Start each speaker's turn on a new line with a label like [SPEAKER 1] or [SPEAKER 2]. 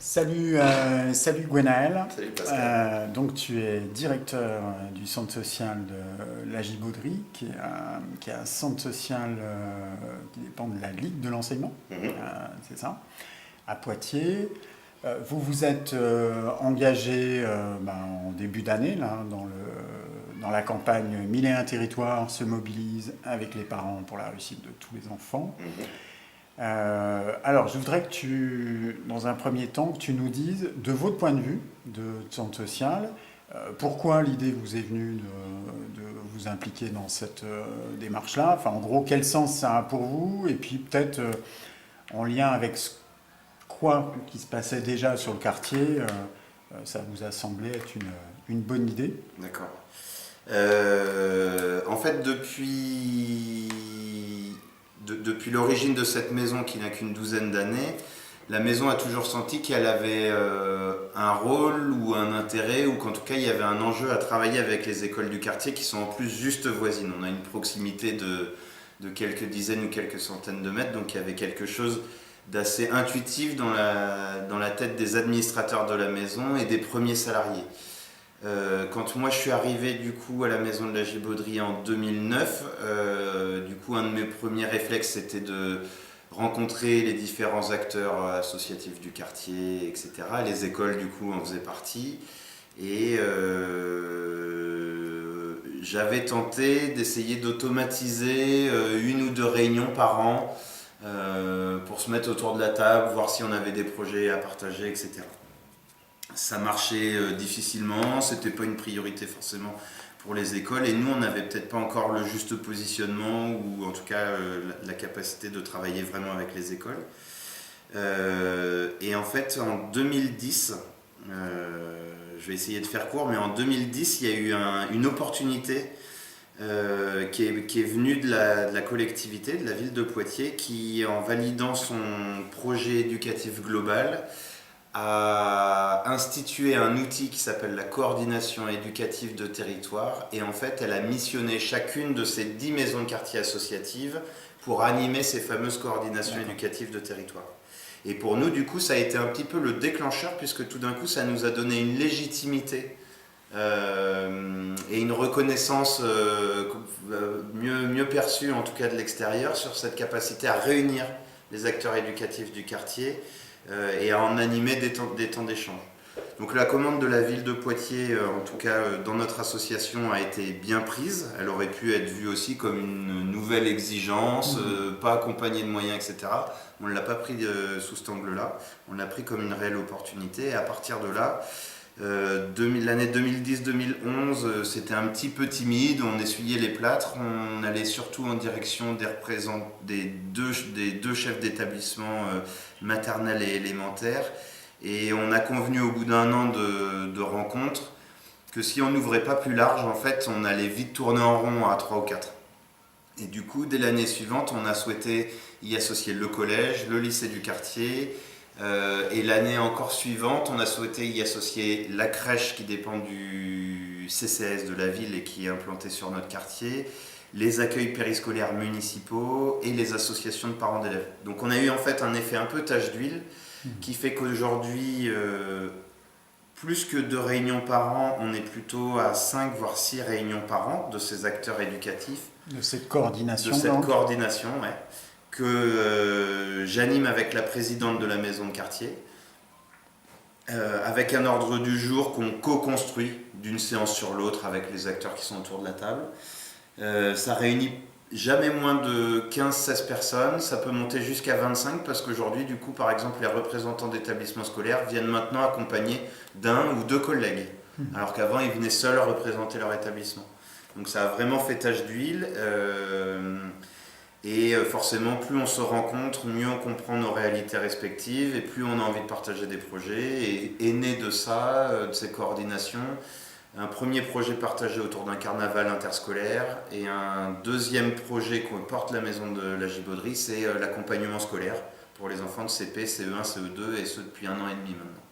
[SPEAKER 1] Salut Gwenaël.
[SPEAKER 2] Salut Pascal.
[SPEAKER 1] Donc tu es directeur du centre social de la Gibauderie, qui est un centre social qui dépend de la Ligue de l'enseignement, c'est ça, à Poitiers. Vous vous êtes engagé en début d'année là, dans la campagne 1001 territoires se mobilisent avec les parents pour la réussite de tous les enfants. Alors, je voudrais que dans un premier temps, que tu nous dises, de votre point de vue de centre social, pourquoi l'idée vous est venue de vous impliquer dans cette démarche-là. Enfin, en gros, quel sens ça a pour vous, et puis peut-être en lien avec quoi qui se passait déjà sur le quartier, ça vous a semblé être une bonne idée.
[SPEAKER 2] D'accord. En fait, depuis l'origine de cette maison qui n'a qu'une douzaine d'années, la maison a toujours senti qu'elle avait un rôle ou un intérêt, ou qu'en tout cas il y avait un enjeu à travailler avec les écoles du quartier qui sont en plus juste voisines. On a une proximité de quelques dizaines ou quelques centaines de mètres, donc il y avait quelque chose d'assez intuitif dans la tête des administrateurs de la maison et des premiers salariés. Quand moi je suis arrivé du coup à la maison de la Gibauderie en 2009, du coup un de mes premiers réflexes c'était de rencontrer les différents acteurs associatifs du quartier, etc. Les écoles du coup en faisaient partie, et j'avais tenté d'essayer d'automatiser une ou deux réunions par an pour se mettre autour de la table, voir si on avait des projets à partager, etc. Ça marchait difficilement, c'était pas une priorité forcément pour les écoles, et nous on n'avait peut-être pas encore le juste positionnement, ou en tout cas la capacité de travailler vraiment avec les écoles. Et en fait en 2010, je vais essayer de faire court, mais en 2010 il y a eu une opportunité qui est venue de la collectivité, de la ville de Poitiers, qui en validant son projet éducatif global a institué un outil qui s'appelle la coordination éducative de territoire, et en fait elle a missionné chacune de ces 10 maisons de quartier associatives pour animer ces fameuses coordinations éducatives de territoire. Et pour nous du coup ça a été un petit peu le déclencheur, puisque tout d'un coup ça nous a donné une légitimité et une reconnaissance mieux perçue en tout cas de l'extérieur sur cette capacité à réunir les acteurs éducatifs du quartier et à en animer des temps d'échange. Donc la commande de la ville de Poitiers, en tout cas dans notre association, a été bien prise. Elle aurait pu être vue aussi comme une nouvelle exigence, pas accompagnée de moyens, etc. On ne l'a pas pris sous cet angle-là, on l'a pris comme une réelle opportunité, et à partir de là, l'année 2010-2011, c'était un petit peu timide, on essuyait les plâtres, on allait surtout en direction des deux chefs d'établissement maternelle et élémentaire, et on a convenu au bout d'un an de rencontres que si on n'ouvrait pas plus large, en fait, on allait vite tourner en rond à 3 ou 4. Et du coup, dès l'année suivante, on a souhaité y associer le collège, le lycée du quartier, et l'année encore suivante, on a souhaité y associer la crèche qui dépend du CCS de la ville et qui est implantée sur notre quartier, les accueils périscolaires municipaux et les associations de parents d'élèves. Donc on a eu en fait un effet un peu tache d'huile qui fait qu'aujourd'hui, plus que 2 réunions par an, on est plutôt à 5 voire 6 réunions par an de ces acteurs éducatifs.
[SPEAKER 1] De cette coordination.
[SPEAKER 2] De cette coordination, ouais, que j'anime avec la présidente de la maison de quartier, avec un ordre du jour qu'on co-construit d'une séance sur l'autre avec les acteurs qui sont autour de la table. Ça réunit jamais moins de 15-16 personnes, ça peut monter jusqu'à 25, parce qu'aujourd'hui, du coup, par exemple, les représentants d'établissements scolaires viennent maintenant accompagnés d'un ou 2 collègues, alors qu'avant, ils venaient seuls représenter leur établissement. Donc ça a vraiment fait tache d'huile, et forcément, plus on se rencontre, mieux on comprend nos réalités respectives, et plus on a envie de partager des projets. Et né de ça, de ces coordinations, un premier projet partagé autour d'un carnaval interscolaire, et un deuxième projet qu'on porte la maison de la Gibauderie, c'est l'accompagnement scolaire pour les enfants de CP, CE1, CE2, et ce depuis 1 an et demi maintenant.